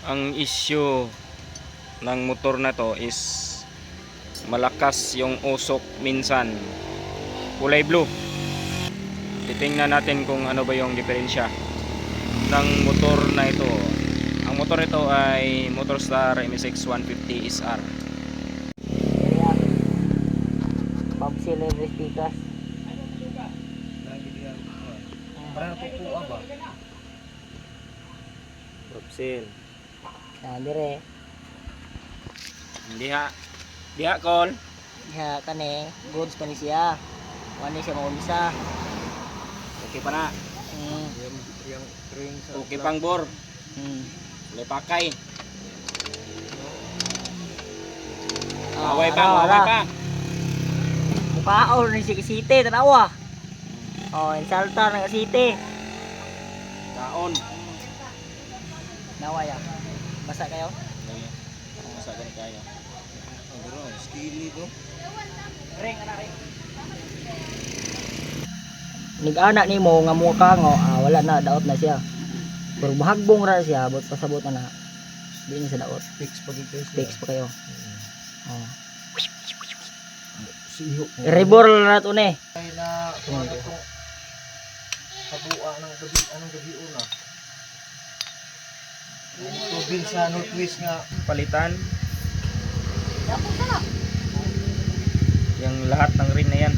Ang issue ng motor na to is malakas yung usok minsan. Kulay blue. Titingnan natin kung ano ba yung diferensya ng motor na ito. Ang motor nito ay Motorstar MSX 150 SR. Pabsil na restikas. Para napupuan ba? Propsil. Dire. Diha call. Ya kane goods pa ni siya. Wani siya maumisa. Okay pa na. Yung ring sa Okay pang bor. Lepakay. Away pa, away pa. Mukaon ni si City tanawa. Oh, insalta ng City. Kaon. Nawa ya. Basa kayo? Masa gani kayo. oh, bro, skilly to. Ring ana ring. Nig-ana nimo nga mukha ngo, wala na daot na siya. Pero bahagbong ra siya, bot pasabot na. Di ni sa daot. Fix pa dito. Fix pa kayo. Oh. Siyo. Rebor na to ne. Ay na kung ano tong kabua ng gabi, anong gabi una? Tubin sa no twist nga Palitan. Yung lahat ng rim na yan.